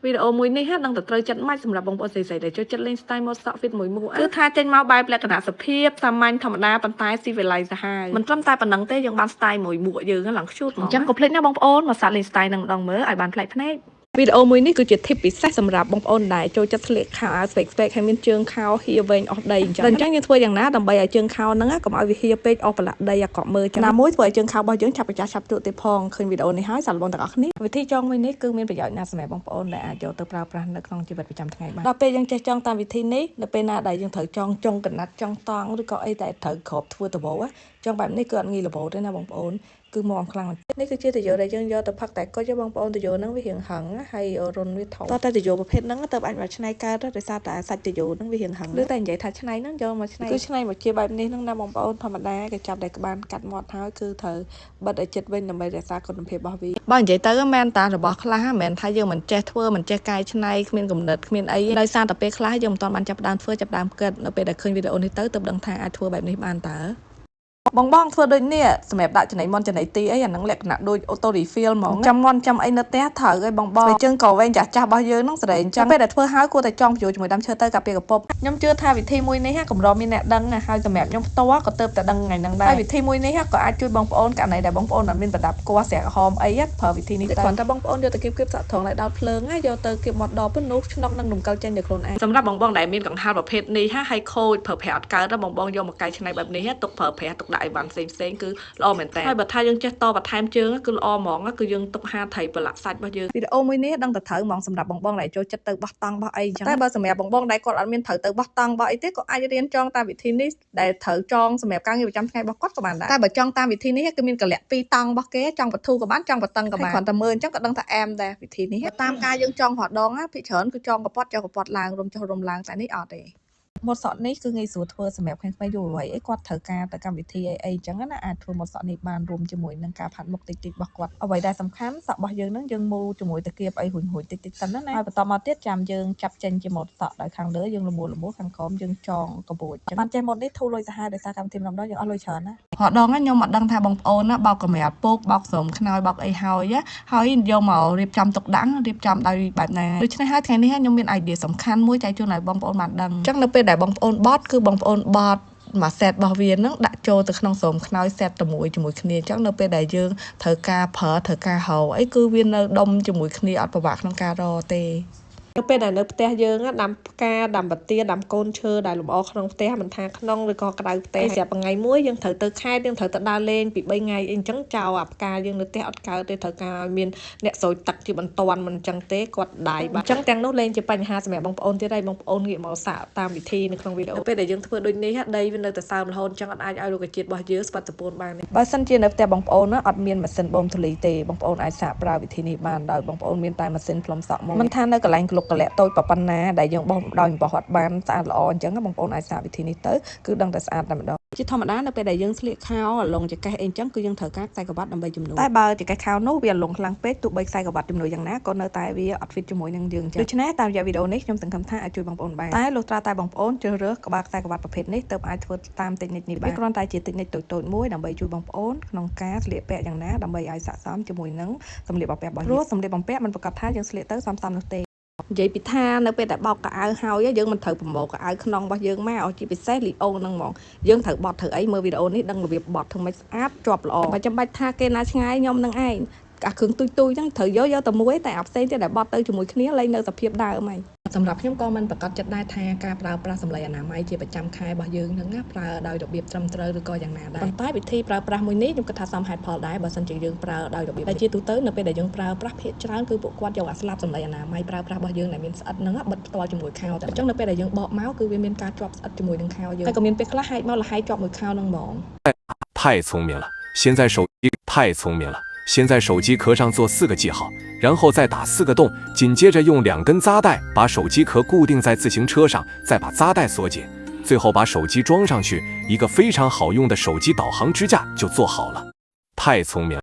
វីដេអូមួយនេះហ្នឹងទៅត្រូវចិត្តម៉ាច់សម្រាប់បងប្អូនស្រីៗដែលចូលចិត្តលេង style mode sock fit មួយគឺថាចេញមកបែបលក្ខណៈសុភាពសាមញ្ញធម្មតាប៉ុន្តែស៊ីវិល័យសាហាវមិនត្រឹមតែប៉ុណ្ណឹងទេយើងបាន style មួយមួកយើងឡើង cute ហ្មងអញ្ចឹងកុំភ្លេចណាបងប្អូនមកសាកលេង style នឹងម្ដងមើលឲ្យបានប្លែកភ្នែកវីដេអូមួយនេះគឺជា tip ពិសេសសម្រាប់បងប្អូនដែលចូលចិត្តស្លៀកខោអាវស្បែកហើយមានជើងខោហៀវែងអស់ដីអញ្ចឹងយើងធ្វើយ៉ាងណាដើម្បីឲ្យជើងខោហ្នឹងកុំឲ្យវាហៀពេកអស់ប្រឡាក់ដីអាក្រក់មើលចឹងណាមួយធ្វើឲ្យជើងខោរបស់យើងឆាប់ប្រចាំឆាប់ទក់ទេផងឃើញវីដេអូនេះហើយសាកល្បងទាំងអស់គ្នាវិធីចងមួយនេះគឺមានប្រយោជន៍ណាស់សម្រាប់បងប្អូនដែលអាចយកទៅប្រើប្រាស់នៅក្នុងជីវិតប្រចាំថ្ងៃបានដល់ពេលយើងចេះចងតាមវិធីនេះនៅពេលណាដែលយើងត្រូវចងចុងកណាត់ចងតង់ឬក៏អីតែត្រូវក្របធ្វើតបោចងបែបនេះគឺអត់ងាយលបោទេណាបងប្អូនគឺមកខ្លាំងនេះគឺជាតយោដែលយើងយកទៅផឹកតែគុជបងប្អូនតយោហ្នឹងវារៀងហឹងហើយរុនវាធំតតែតយោប្រភេទហ្នឹងទៅអាចមកឆ្នៃកើតដោយសារតែសាច់តយោហ្នឹងវារៀងហឹងឬតែនិយាយថាឆ្នៃហ្នឹងយកមកឆ្នៃគឺឆ្នៃមកជាបែបនេះហ្នឹងណាបងប្អូនធម្មតាគេចាប់តែក្បានកាត់មាត់ហើយគឺត្រូវបិទឲ្យចិត្តវិញដើម្បីរក្សាគុណភាពរបស់វាបើនិយាយទៅមែនតារបស់ខ្លះមែនថាយើងមិនចេះធ្វើមិនចេះកែច្នៃគ្មានគំនិតគ្មានអីដោយសារតែពេលខ្លះយើងមិនទាន់បានចាប់ដើមធ្វើចាប់ដើមគិតនៅពេលដែលឃើញវីដេអូនេះទៅដឹងថាអាចធ្វើបែបនេះបានតើបងធ្វើដូចនេះសម្រាប់ដាក់ចំណីមន់ចំណីទីអីអានឹងលក្ខណៈដូច auto refill ហ្មងចាំមន់ចាំអីនៅផ្ទះត្រូវឲ្យបងជើងក៏វែងចាស់របស់យើងហ្នឹងស្រែងចាំពេលដែលធ្វើហើយគួរតែចងបញ្ចូលជាមួយដើមឈើទៅកាពីកពប់ខ្ញុំជឿថាវិធីមួយនេះកម្រមានអ្នកដឹងហើយសម្រាប់ខ្ញុំផ្ទាល់ក៏ទៅតែដឹងថ្ងៃហ្នឹងដែរហើយវិធីមួយនេះក៏អាចជួយបងប្អូនករណីដែលបងប្អូនអត់មានប្រដាប់គោះស្រែក្រហមអីប្រើវិធីនេះតែគ្រាន់តែបងប្អូនយកទៅគៀបសាក់ត្រង់ឲ្យដោតភ្លើងយកទៅគៀបមាត់ដបនោះឆ្នុកនឹងរំកិលចេញទៅខ្លួនឯងសម្រាប់បងដែលមានកង្ហារប្រភេទនេះហើយខូចប្រើប្រាស់អត់កើតបងយកមកកែច្នៃបែបនេះទុកប្រើប្រាស់ទុកដាក់ឲ្យបានផ្សេងគឺល្អមែនតើហើយបើថាយើងចេះតបន្ថែមជើងគឺល្អហ្មងគឺយើងទុកហាថៃប្រឡាក់សាច់របស់យើងវីដេអូមួយនេះដឹងតែត្រូវហ្មងសម្រាប់បងដែលចូលចិត្តទៅបោះតង់បោះអីអញ្ចឹងតែបើសម្រាប់បងដែលគាត់អត់មានត្រូវទៅបោះតង់បោះអីទេក៏អាចរៀនចងតាមវិធីនេះដែលត្រូវចងសម្រាប់ការងារប្រចាំថ្ងៃរបស់គាត់ក៏បានដែរតែបើចងតាមវិធីនេះគឺមានកលៈ2តង់របស់គេចងបធូក៏បានចងបតឹងក៏បានគ្រាន់តែមើលអញ្ចឹងក៏ដឹងថាអែមដែរវិធីនេះតាមការយើងចងរាល់ដងភាគច្រើនគឺចងកពត់ចុះកពត់ឡើងរុំចុះរុំឡើងតែនេះអត់ទេម៉ូតសក់នេះគឺងាយស្រួលធ្វើសម្រាប់ក្មេងៗយុវវ័យអីគាត់ត្រូវការទៅកម្មវិធីអីអញ្ចឹងណាអាចធ្វើម៉ូតសក់នេះបានរួមជាមួយនឹងការផាត់មុខតិចរបស់គាត់អ្វីដែលសំខាន់សក់របស់យើងនឹងយើងមូលជាមួយតាគៀបអីរួញតិចសិនណាហើយបន្តមកទៀតចាំយើងចាប់ចេញជាម៉ូតសក់ដោយខាងលើយើងលមួខាងក្រោមយើងចងកបួចបានចេះម៉ូតនេះធូរលុយសាហាវដោយសារកម្មវិធីម្ដងយើងអស់លុយច្រើនណារហដងខ្ញុំអត់ដឹងថាបងប្អូនណាបោកកម្រាលពូកបោកស្រោមខ្នើយបោកអីហើយយកមករៀបចំទុកដាក់រៀបចំដោយបែបណាដូច្នេះហើយថ្ងៃនេះខ្ញុំមាន idea សំខាន់មួយចែកជូនឲ្យបងប្អូនបានដឹងអញ្ចឹងនៅពេលដែលបងប្អូនបត់គឺបងប្អូនបត់មួយសេតរបស់វានឹងដាក់ចូលទៅក្នុងស្រោមខ្នើយសេតតែមួយជាមួយគ្នាអញ្ចឹងនៅពេលដែលយើងត្រូវការប្រើត្រូវការហៅអីគឺវានៅដុំជាមួយគ្នាអត់ពិបាកក្នុងការរទេនៅពេលដែលនៅផ្ទះយើងដាំផ្កាដាំបាទាដាំកូនឈើដែលលម្អក្នុងផ្ទះមិនថាក្នុងឬក៏ក្តៅផ្ទះស្រាប់ថ្ងៃមួយយើងត្រូវទៅខេត្តយើងត្រូវទៅដើរលេងពី3ថ្ងៃអីអញ្ចឹងចោលអាផ្កាយើងនៅផ្ទះអត់កើតទេត្រូវការឲ្យមានអ្នកស្រោចទឹកជាបន្ទាន់មិនអញ្ចឹងទេគាត់ដាយបាទអញ្ចឹងទាំងនោះលេងជាបញ្ហាសម្រាប់បងប្អូនទៀតហើយបងប្អូនងាកមកសាកតាមវិធីនៅក្នុងវីដេអូពេលដែលយើងធ្វើដូចនេះដីវានៅតែសើមរហូតអញ្ចឹងអត់អាចឲ្យរុក្ខជាតិរបស់យើងស្បាត់សពូនបានទេបើសិនជានៅផ្ទះបងប្អូនអត់មានម៉ាស៊ីនបូមធូលីទេបងប្អូនអាចសាកប្រើវិធីនេះបានដោយបងប្អូនមានតែម៉ាស៊ីនផ្លុំសក់មកមិនថានៅកន្លែងក្លុកកលៈតូចប៉ុណ្ណាដែលយើងបោះដោយបោះអត់បានស្អាតល្អអញ្ចឹងបងប្អូនអាចសាកវិធីនេះទៅគឺដឹងតែស្អាតតែម្ដងជាធម្មតានៅពេលដែលយើងស្លៀកខោលងចកេះអីអញ្ចឹងគឺយើងត្រូវការខ្សែក្រវ៉ាត់ដើម្បីជំនួសតែបើចកេះខោនោះវាលងខ្លាំងពេកទោះបីខ្សែក្រវ៉ាត់ជំនួសយ៉ាងណាក៏នៅតែវាអត់ fit ជាមួយនឹងយើងអញ្ចឹងដូច្នេះតាមរយៈវីដេអូនេះខ្ញុំសង្ឃឹមថាអាចជួយបងប្អូនបានតែលុះត្រាតែបងប្អូនជ្រើសរើសក្បាលខ្សែក្រវ៉ាត់ប្រភេទនេះទើបអាចធ្វើតាមតិចនិចនេះបានគ្រាន់តែជាតិចនិចតូចមួយដើម្បីជួយបងប្អូនក្នុងការស្លៀកពាក់យ៉ាងណាដើម្បីឲ្យស័ក្តិសមជាមួយនឹងសម្លៀកបំពាក់របស់យើងព្រោះសម្លៀកបំពាក់មិនប្រកាសថាយើងស្លៀកទៅសមនោះទេនិយាយពីថានៅពេលដែលបោកកៅអៅហើយយើងមិនត្រូវប្រមូលកៅអៅក្នុងរបស់យើងមកឲ្យជាពិសេសលីអូហ្នឹងហ្មងយើងត្រូវបត់ធ្វើអីមើលវីដេអូនេះដឹងរបៀបបត់ធ្វើម៉េចស្អាតជាប់ល្អមិនចាំបាច់ថាគេណាឆ្ងាយខ្ញុំនឹងឯងអាគ្រឿងទុយហ្នឹងត្រូវយកតែមួយតែអាផ្សេងទៀតដែលបត់ទៅជាមួយគ្នាលែងនៅសភាពដើមហ្នឹងសម្រាប់ខ្ញុំក៏មិនប្រកាសចិត្តដែរថាការប្រើប្រាស់សម្លៀកអនាម័យជាប្រចាំខែរបស់យើងហ្នឹងណាប្រើដោយរបៀបត្រឹមត្រូវឬក៏យ៉ាងណាដែរប៉ុន្តែវិធីប្រើប្រាស់មួយនេះខ្ញុំគិតថាសមហេតុផលដែរបើសិនជាយើងប្រើដោយរបៀបដែលជាទូទៅនៅពេលដែលយើងប្រើប្រាស់ភាគច្រើនគឺពួកគាត់យកអាស្លាបសម្លៀកអនាម័យប្រើប្រាស់របស់យើងដែលមានស្អិតហ្នឹងបិទផ្ទាល់ជាមួយខោតែអញ្ចឹងនៅពេលដែលយើងបកមកគឺវាមានការជាប់ស្អិតជាមួយនឹងខោយើងហើយក៏មានពេលខ្លះហែកមកលហែកជាប់មួយខោហ្នឹងហ្មង太聪明了先在手机太聪明了先在手机壳上做4个记号，然后再打4个洞，紧接着用2根扎带把手机壳固定在自行车上，再把扎带锁紧，最后把手机装上去，一个非常好用的手机导航支架就做好了。太聪明了。